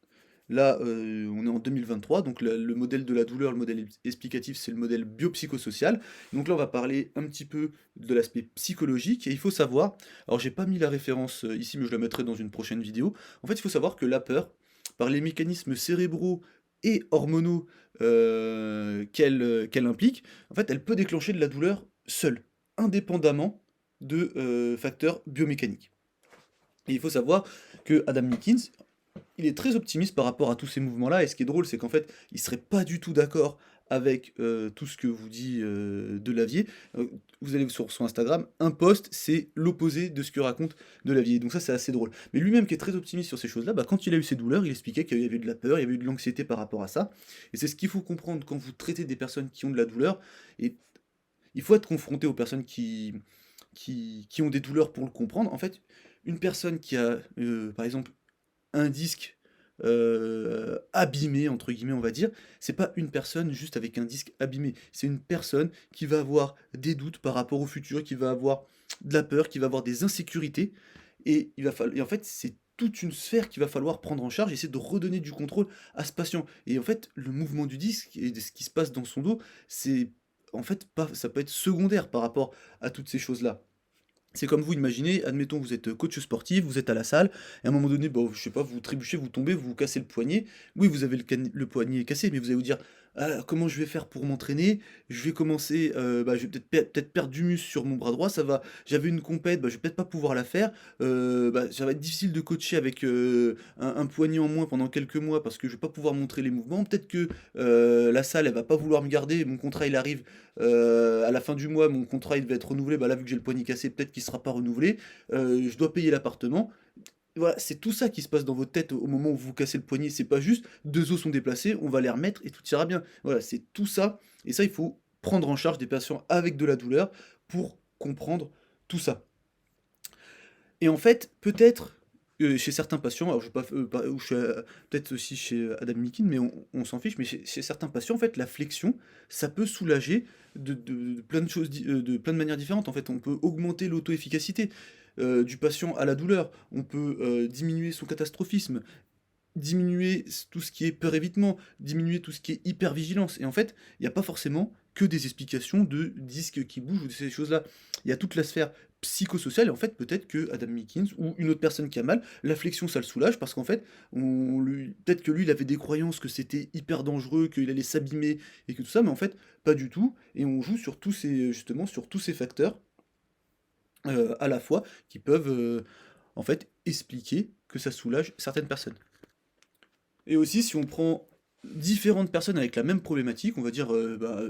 là, on est en 2023, donc le modèle de la douleur, le modèle explicatif, c'est le modèle biopsychosocial. Donc là, on va parler un petit peu de l'aspect psychologique, et il faut savoir, alors j'ai pas mis la référence ici, mais je la mettrai dans une prochaine vidéo. En fait, il faut savoir que la peur, par les mécanismes cérébraux et hormonaux qu'elle implique, en fait, elle peut déclencher de la douleur seule, indépendamment de facteurs biomécaniques. Et il faut savoir que Adam Nickins, il est très optimiste par rapport à tous ces mouvements-là, et ce qui est drôle, c'est qu'en fait, il serait pas du tout d'accord avec tout ce que vous dit Delavier. Vous allez sur son Instagram, un post, c'est l'opposé de ce que raconte Delavier. Donc ça, c'est assez drôle. Mais lui-même qui est très optimiste sur ces choses-là, bah, quand il a eu ses douleurs, il expliquait qu'il y avait eu de la peur, il y avait eu de l'anxiété par rapport à ça. Et c'est ce qu'il faut comprendre quand vous traitez des personnes qui ont de la douleur. Et il faut être confronté aux personnes qui ont des douleurs pour le comprendre. En fait, une personne qui a, par exemple, un disque abîmé, entre guillemets, on va dire, c'est pas une personne juste avec un disque abîmé. C'est une personne qui va avoir des doutes par rapport au futur, qui va avoir de la peur, qui va avoir des insécurités. Et en fait, c'est toute une sphère qu'il va falloir prendre en charge, essayer de redonner du contrôle à ce patient. Et en fait, le mouvement du disque et de ce qui se passe dans son dos, c'est en fait pas, ça peut être secondaire par rapport à toutes ces choses-là. C'est comme vous imaginez, admettons vous êtes coach sportif, vous êtes à la salle, et à un moment donné, bon, je sais pas, vous trébuchez, vous tombez, vous vous cassez le poignet. Oui, vous avez le poignet cassé, mais vous allez vous dire, ah, comment je vais faire pour m'entraîner? Je vais commencer, bah, je vais peut-être perdre du muscle sur mon bras droit, ça va. J'avais une compète, bah, je vais peut-être pas pouvoir la faire. Bah, ça va être difficile de coacher avec un poignet en moins pendant quelques mois parce que je vais pas pouvoir montrer les mouvements. Peut-être que la salle, elle va pas vouloir me garder. Mon contrat, il arrive à la fin du mois, mon contrat il devait être renouvelé. Bah là, vu que j'ai le poignet cassé, peut-être qu'il sera pas renouvelé. Je dois payer l'appartement. Voilà, c'est tout ça qui se passe dans votre tête au moment où vous cassez le poignet. C'est pas juste deux os sont déplacés, on va les remettre et tout ira bien. Voilà, c'est tout ça. Et ça, il faut prendre en charge des patients avec de la douleur pour comprendre tout ça. Et en fait, peut-être, chez certains patients, alors je vais pas ou peut-être aussi chez Adam Meakins, mais on s'en fiche, mais chez certains patients, en fait, la flexion, ça peut soulager de plein de choses de plein de manières différentes. En fait, on peut augmenter l'auto-efficacité, du patient à la douleur. On peut, diminuer son catastrophisme, diminuer tout ce qui est peur-évitement, diminuer tout ce qui est hypervigilance. Et en fait, il n'y a pas forcément que des explications de disques qui bougent ou de ces choses-là. Il y a toute la sphère psychosociale, et en fait, peut-être que Adam Meakins ou une autre personne qui a mal, la flexion, ça le soulage, parce qu'en fait, peut-être que lui, il avait des croyances que c'était hyper dangereux, qu'il allait s'abîmer, et que tout ça, mais en fait, pas du tout. Et on joue sur tous ces, justement, sur tous ces facteurs, à la fois, qui peuvent, en fait, expliquer que ça soulage certaines personnes. Et aussi, si on prend différentes personnes avec la même problématique, on va dire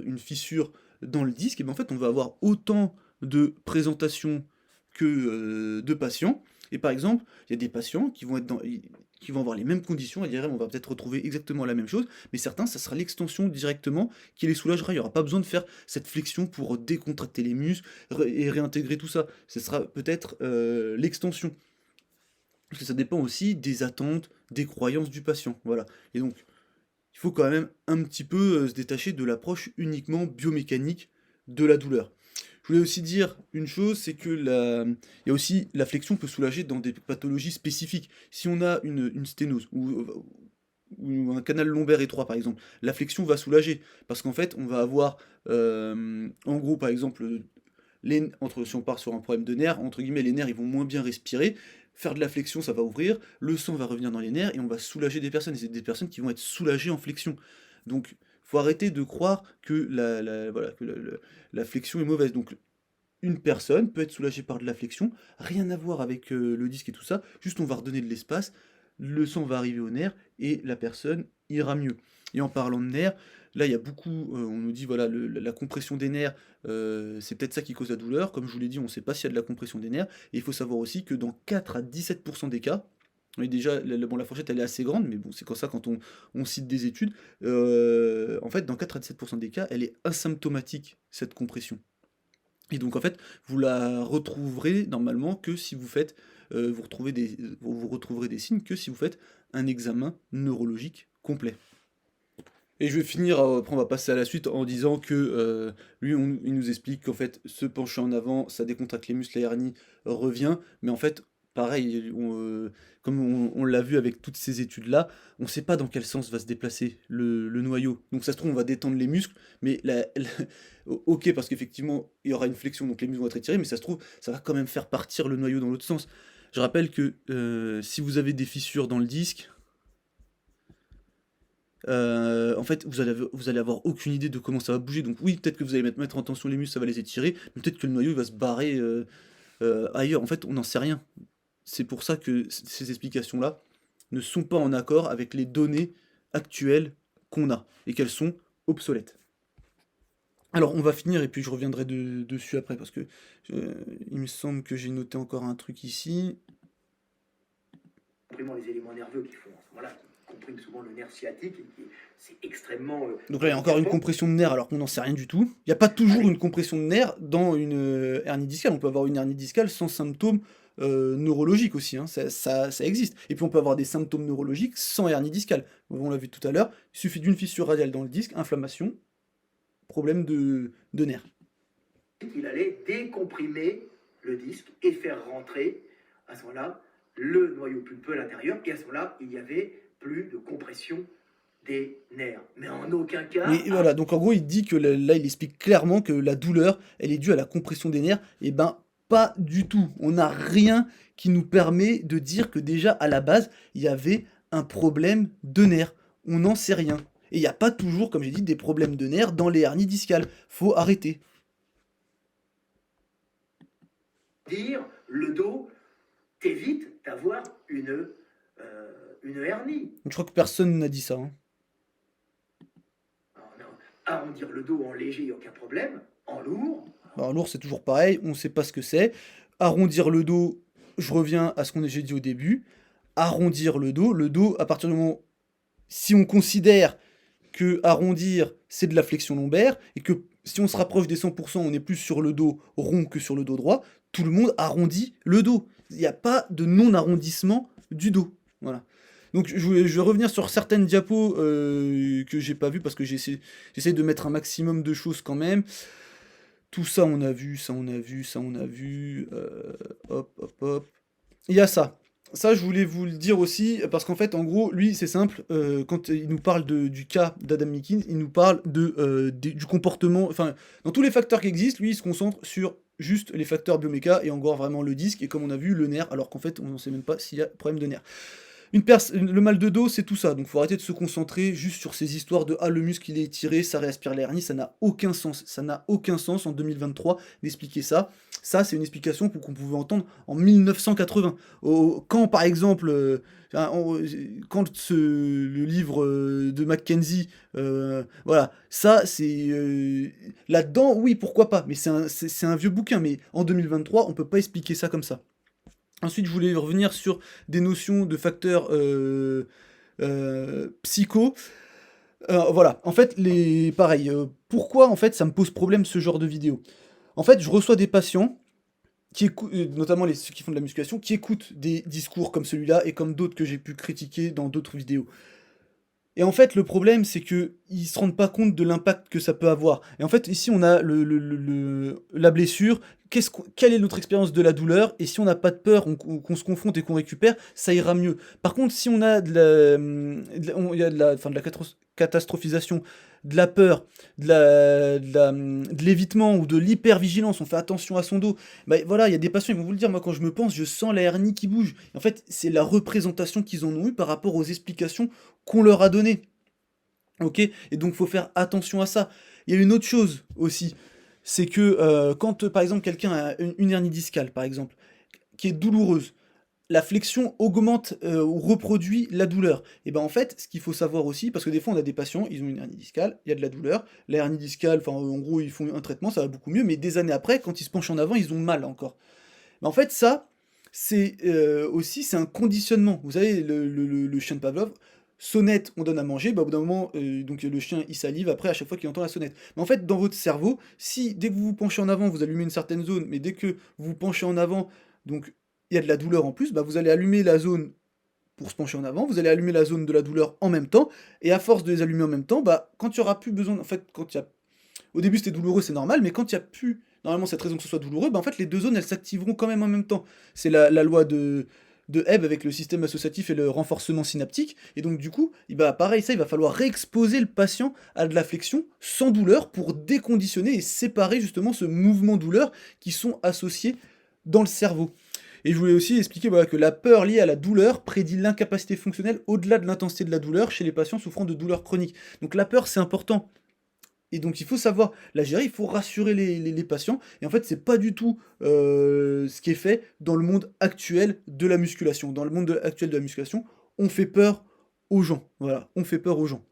une fissure dans le disque, et ben en fait, on va avoir autant de présentations que de patients. Et par exemple, il y a des patients qui vont qui vont avoir les mêmes conditions, et dire on va peut-être retrouver exactement la même chose, mais certains, ça sera l'extension directement qui les soulagera. Il n'y aura pas besoin de faire cette flexion pour décontracter les muscles et réintégrer tout ça. Ce sera peut-être l'extension. Parce que ça dépend aussi des attentes, des croyances du patient, voilà. Et donc, il faut quand même un petit peu se détacher de l'approche uniquement biomécanique de la douleur. Je voulais aussi dire une chose, c'est que il y a aussi la flexion peut soulager dans des pathologies spécifiques. Si on a une sténose ou un canal lombaire étroit, par exemple, la flexion va soulager. Parce qu'en fait, on va avoir, en gros, par exemple, si on part sur un problème de nerfs, entre guillemets, les nerfs ils vont moins bien respirer. Faire de la flexion, ça va ouvrir, le sang va revenir dans les nerfs et on va soulager des personnes. Et c'est des personnes qui vont être soulagées en flexion. Donc, faut arrêter de croire que voilà, que la flexion est mauvaise. Donc, une personne peut être soulagée par de la flexion, rien à voir avec le disque et tout ça. Juste, on va redonner de l'espace, le sang va arriver aux nerfs et la personne ira mieux. Et en parlant de nerfs, là, il y a beaucoup, on nous dit, voilà, la compression des nerfs, c'est peut-être ça qui cause la douleur. Comme je vous l'ai dit, on ne sait pas s'il y a de la compression des nerfs. Et il faut savoir aussi que dans 4 à 17% des cas, et déjà, bon, la fourchette elle est assez grande, mais bon, c'est comme ça quand on cite des études. En fait, dans 4 à 17% des cas, elle est asymptomatique, cette compression. Et donc en fait, vous la retrouverez normalement que si vous faites, vous retrouverez des signes que si vous faites un examen neurologique complet. Et je vais finir, après on va passer à la suite en disant que lui, il nous explique qu'en fait, se pencher en avant, ça décontracte les muscles, la hernie revient, mais en fait, pareil, comme on l'a vu avec toutes ces études-là, on ne sait pas dans quel sens va se déplacer le noyau. Donc ça se trouve, on va détendre les muscles, mais ok, parce qu'effectivement, il y aura une flexion, donc les muscles vont être étirés, mais ça se trouve, ça va quand même faire partir le noyau dans l'autre sens. Je rappelle que si vous avez des fissures dans le disque, en fait, vous allez avoir aucune idée de comment ça va bouger. Donc oui, peut-être que vous allez mettre en tension les muscles, ça va les étirer, mais peut-être que le noyau il va se barrer ailleurs. En fait, on n'en sait rien. C'est pour ça que ces explications-là ne sont pas en accord avec les données actuelles qu'on a et qu'elles sont obsolètes. Alors, on va finir et puis je reviendrai dessus après parce que il me semble que j'ai noté encore un truc ici. Vraiment les éléments nerveux qui font, voilà, qui compriment souvent le nerf sciatique, et c'est extrêmement Donc là, il y a encore une handicapant. compression de nerfs alors qu'on n'en sait rien du tout. Il n'y a pas toujours Avec une compression de nerfs dans une hernie discale. On peut avoir une hernie discale sans symptômes neurologiques aussi, hein. Ça existe. Et puis on peut avoir des symptômes neurologiques sans hernie discale. On l'a vu tout à l'heure. Il suffit d'une fissure radiale dans le disque, inflammation, problème de nerfs. il allait décomprimer le disque et faire rentrer, à ce moment-là, le noyau pulpeux à l'intérieur, et à ce moment-là, il n'y avait plus de compression des nerfs. Mais en aucun Mais cas, voilà, donc en gros, il dit que là, il explique clairement que la douleur, elle est due à la compression des nerfs. Et ben, pas du tout. On n'a rien qui nous permet de dire que déjà, à la base, il y avait un problème de nerfs. On n'en sait rien. Et il n'y a pas toujours, comme j'ai dit, des problèmes de nerfs dans les hernies discales. Faut arrêter. dire le dos t'évite d'avoir une hernie. Donc, je crois que personne n'a dit ça, hein. Alors, non, arrondir le dos en léger, il n'y a aucun problème. En lourd, Alors, lourd, c'est toujours pareil, on ne sait pas ce que c'est. Arrondir le dos, je reviens à ce qu'on j'ai dit au début. Arrondir le dos, à partir du moment, si on considère que arrondir, c'est de la flexion lombaire, et que si on se rapproche des 100%, on est plus sur le dos rond que sur le dos droit, tout le monde arrondit le dos. Il n'y a pas de non-arrondissement du dos. Voilà. Donc je vais revenir sur certaines diapos que j'ai pas vues parce que j'essaie de mettre un maximum de choses quand même. Tout ça on a vu, ça on a vu, ça on a vu. Hop, hop, hop. Il y a ça. Ça, je voulais vous le dire aussi, parce qu'en fait, en gros, lui, c'est simple, quand il nous parle du cas d'Adam Meakins, il nous parle du comportement, enfin, dans tous les facteurs qui existent, lui, il se concentre sur juste les facteurs bioméca, et encore vraiment le disque, et comme on a vu, le nerf, alors qu'en fait, on ne sait même pas s'il y a problème de nerf. Le mal de dos, c'est tout ça. Donc faut arrêter de se concentrer juste sur ces histoires de ah le muscle il est étiré, ça réaspire l'hernie, ça n'a aucun sens. Ça n'a aucun sens en 2023 d'expliquer ça. Ça c'est une explication qu'on pouvait entendre en 1980. Quand par exemple le livre de Mackenzie, voilà, ça c'est là-dedans, oui pourquoi pas, mais c'est un vieux bouquin, mais en 2023 on peut pas expliquer ça comme ça. Ensuite, je voulais revenir sur des notions de facteurs psycho. Voilà, en fait, pareil, pourquoi en fait ça me pose problème ce genre de vidéo? En fait, je reçois des patients notamment ceux qui font de la musculation, qui écoutent des discours comme celui-là et comme d'autres que j'ai pu critiquer dans d'autres vidéos. Et en fait, le problème, c'est que ils se rendent pas compte de l'impact que ça peut avoir. Et en fait, ici, on a la blessure. Quelle est notre expérience de la douleur? Et si on n'a pas de peur, qu'on se confronte et qu'on récupère, ça ira mieux. Par contre, si on a il y a enfin, de la catastrophisation, de la peur, de l'évitement ou de l'hypervigilance, on fait attention à son dos. Bah, voilà, il y a des patients, ils vont vous le dire, moi quand je me pense, je sens la hernie qui bouge. En fait, c'est la représentation qu'ils en ont eue par rapport aux explications qu'on leur a donné. Ok? Et donc, faut faire attention à ça. Il y a une autre chose aussi, c'est que quand, par exemple, quelqu'un a une hernie discale, par exemple, qui est douloureuse, la flexion augmente ou reproduit la douleur. Et ben en fait, ce qu'il faut savoir aussi, parce que des fois on a des patients, ils ont une hernie discale, il y a de la douleur, la hernie discale, enfin en gros ils font un traitement, ça va beaucoup mieux, mais des années après, quand ils se penchent en avant, ils ont mal encore. Mais en fait ça, c'est aussi c'est un conditionnement. Vous savez, le chien de Pavlov, sonnette, on donne à manger, bah, au bout d'un moment, donc le chien il salive après à chaque fois qu'il entend la sonnette. Mais en fait, dans votre cerveau, si dès que vous vous penchez en avant, vous allumez une certaine zone, mais dès que vous vous penchez en avant, donc il y a de la douleur en plus, bah, vous allez allumer la zone pour se pencher en avant, vous allez allumer la zone de la douleur en même temps, et à force de les allumer en même temps, bah, quand il y aura plus besoin, en fait, quand il y a au début c'était douloureux, c'est normal, mais quand il y a plus normalement cette raison que ce soit douloureux, bah en fait les deux zones elles s'activeront quand même en même temps. C'est la loi de Hebb avec le système associatif et le renforcement synaptique, et donc du coup, bah pareil, ça il va falloir réexposer le patient à de la flexion sans douleur pour déconditionner et séparer justement ce mouvement douleur qui sont associés dans le cerveau. Et je voulais aussi expliquer voilà, que la peur liée à la douleur prédit l'incapacité fonctionnelle au-delà de l'intensité de la douleur chez les patients souffrant de douleurs chroniques. Donc la peur c'est important. Et donc il faut savoir la gérer, il faut rassurer les patients. Et en fait, c'est pas du tout ce qui est fait dans le monde actuel de la musculation. Dans le monde actuel de la musculation, on fait peur aux gens. Voilà, on fait peur aux gens.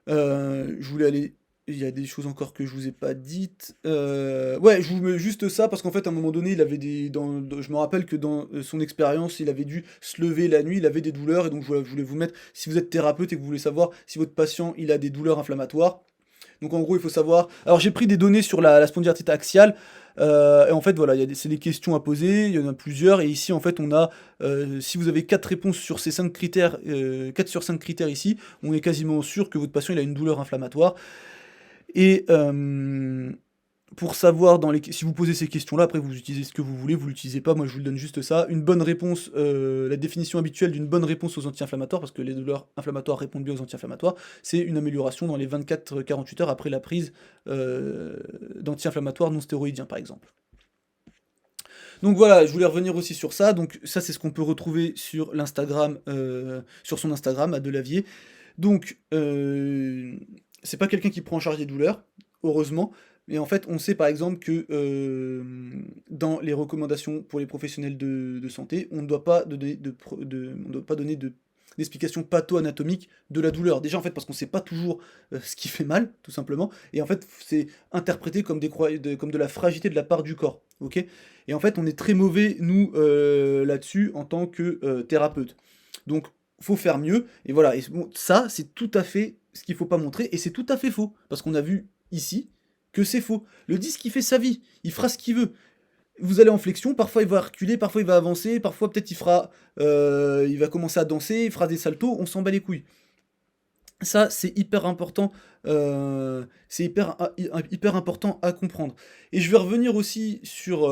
Je voulais aller. Il y a des choses encore que je vous ai pas dites. Ouais, je vous mets juste ça parce qu'en fait, à un moment donné, il avait je me rappelle que dans son expérience, il avait dû se lever la nuit, il avait des douleurs, et donc je voulais vous mettre, si vous êtes thérapeute et que vous voulez savoir si votre patient il a des douleurs inflammatoires. Donc en gros, il faut savoir. Alors j'ai pris des données sur la spondylarthrite axiale. Et en fait, voilà, c'est des questions à poser, il y en a plusieurs, et ici, en fait, on a, si vous avez 4 réponses sur ces 5 critères, 4 sur 5 critères ici, on est quasiment sûr que votre patient il a une douleur inflammatoire. Et pour savoir si vous posez ces questions-là, après vous utilisez ce que vous voulez, vous l'utilisez pas, moi je vous donne juste ça. Une bonne réponse, la définition habituelle d'une bonne réponse aux anti-inflammatoires, parce que les douleurs inflammatoires répondent bien aux anti-inflammatoires, c'est une amélioration dans les 24-48 heures après la prise d'anti-inflammatoires non stéroïdiens par exemple. Donc voilà, je voulais revenir aussi sur ça. Donc ça c'est ce qu'on peut retrouver sur l'Instagram, sur son Instagram à Delavier. Donc c'est pas quelqu'un qui prend en charge des douleurs, heureusement. Mais en fait, on sait par exemple que dans les recommandations pour les professionnels de santé, on ne doit pas donner on doit pas donner d'explication patho-anatomique de la douleur. Déjà en fait parce qu'on ne sait pas toujours ce qui fait mal, tout simplement. Et en fait, c'est interprété comme comme de la fragilité de la part du corps. Ok? Et en fait, on est très mauvais, nous, là-dessus, en tant que thérapeute. Donc, faut faire mieux. Et voilà, et bon, ça, c'est tout à fait ce qu'il faut pas montrer, et c'est tout à fait faux, parce qu'on a vu ici que c'est faux. Le disque, il fait sa vie, il fera ce qu'il veut. Vous allez en flexion, parfois il va reculer, parfois il va avancer, parfois peut-être il va commencer à danser, il fera des saltos, on s'en bat les couilles. Ça, c'est hyper important, c'est hyper important à comprendre. Et je vais revenir aussi sur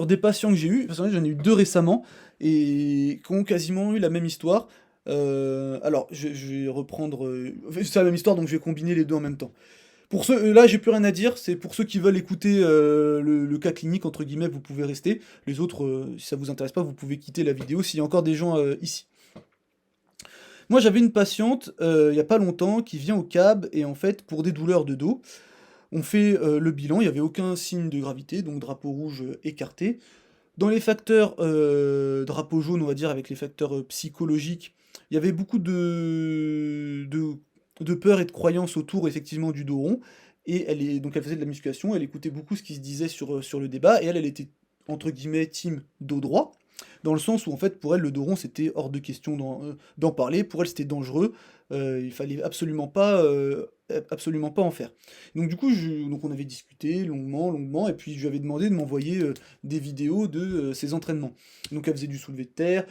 des patients que j'ai eus, parce que j'en ai eu 2 récemment, et qui ont quasiment eu la même histoire. Alors, je vais reprendre, c'est la même histoire, donc je vais combiner les 2 en même temps. Pour ceux, là, j'ai plus rien à dire, c'est pour ceux qui veulent écouter le cas clinique, entre guillemets, vous pouvez rester. Les autres, si ça vous intéresse pas, vous pouvez quitter la vidéo s'il y a encore des gens ici. Moi, j'avais une patiente, il y a pas longtemps, qui vient au CAB, et en fait, pour des douleurs de dos, on fait le bilan, il n'y avait aucun signe de gravité, donc drapeau rouge écarté. Dans les facteurs drapeau jaune, on va dire, avec les facteurs psychologiques, il y avait beaucoup de peur et de croyances autour, effectivement, du dos rond. Et donc elle faisait de la musculation, elle écoutait beaucoup ce qui se disait sur le débat, et elle était, entre guillemets, team dos droit. Dans le sens où, en fait, pour elle, le dos rond, c'était hors de question d'en parler. Pour elle, c'était dangereux. Il fallait absolument pas en faire. Donc, du coup, donc on avait discuté longuement, longuement, et puis je lui avais demandé de m'envoyer des vidéos de ses entraînements. Donc, elle faisait du soulevé de terre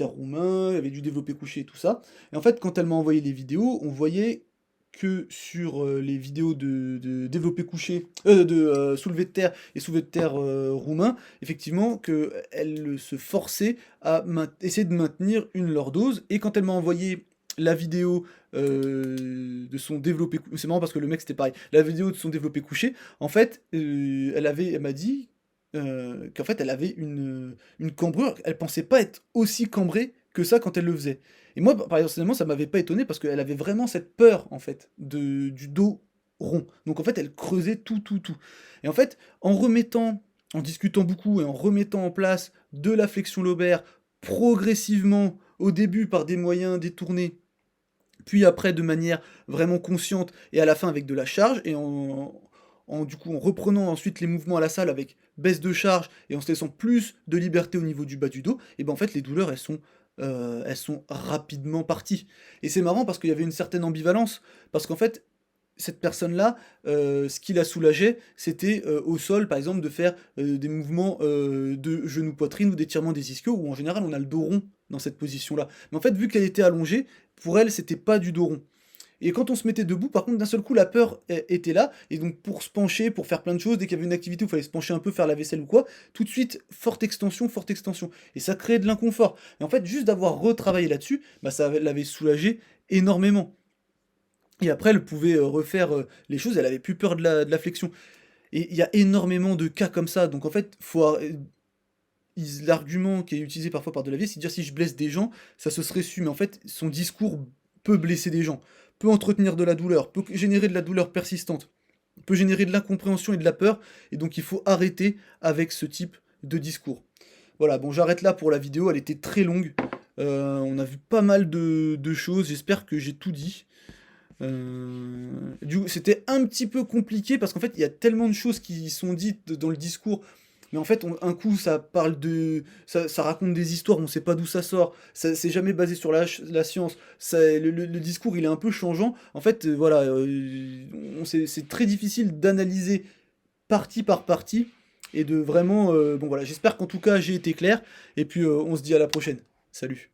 roumain, elle avait du développé couché et tout ça. Et en fait, quand elle m'a envoyé les vidéos, on voyait que sur les vidéos de développé couché, de soulevé de terre et soulevé de terre roumain, effectivement, qu'elle se forçait à essayer de maintenir une lordose. Et quand elle m'a envoyé la vidéo de son développé couché, c'est marrant parce que le mec c'était pareil, la vidéo de son développé couché, en fait, elle m'a dit qu'en fait elle avait une cambrure, elle pensait pas être aussi cambrée que ça quand elle le faisait. Et moi, personnellement, ça m'avait pas étonné parce qu'elle avait vraiment cette peur, en fait, du dos rond. Donc, en fait, elle creusait tout, tout, tout. Et en fait, en discutant beaucoup et en remettant en place de la flexion lobaire progressivement, au début par des moyens détournés, puis après de manière vraiment consciente et à la fin avec de la charge, et du coup, en reprenant ensuite les mouvements à la salle avec baisse de charge et en se laissant plus de liberté au niveau du bas du dos, et ben en fait les douleurs elles sont rapidement parties. Et c'est marrant parce qu'il y avait une certaine ambivalence, parce qu'en fait cette personne-là, ce qui la soulageait, c'était au sol, par exemple, de faire des mouvements de genou-poitrine ou d'étirement des ischios, où en général on a le dos rond dans cette position-là. Mais en fait, vu qu'elle était allongée, pour elle, c'était pas du dos rond. Et quand on se mettait debout, par contre, d'un seul coup, la peur était là, et donc pour se pencher, pour faire plein de choses, dès qu'il y avait une activité où il fallait se pencher un peu, faire la vaisselle ou quoi, tout de suite, forte extension, forte extension. Et ça créait de l'inconfort. Et en fait, juste d'avoir retravaillé là-dessus, bah, ça l'avait soulagé énormément. Et après, elle pouvait refaire les choses, elle avait plus peur de la flexion. Et il y a énormément de cas comme ça. Donc en fait, l'argument qui est utilisé parfois par Delavier, c'est de dire si je blesse des gens, ça se serait su. Mais en fait, son discours peut blesser des gens, peut entretenir de la douleur, peut générer de la douleur persistante, peut générer de l'incompréhension et de la peur. Et donc il faut arrêter avec ce type de discours. Voilà, bon, j'arrête là pour la vidéo, elle était très longue. On a vu pas mal de choses, j'espère que j'ai tout dit. C'était un petit peu compliqué parce qu'en fait, il y a tellement de choses qui sont dites dans le discours. Mais en fait, un coup, ça raconte des histoires, on sait pas d'où ça sort. C'est jamais basé sur la science. Le discours, il est un peu changeant. En fait, voilà, c'est très difficile d'analyser partie par partie et de vraiment. Bon, voilà, j'espère qu'en tout cas, j'ai été clair. Et puis, on se dit à la prochaine. Salut.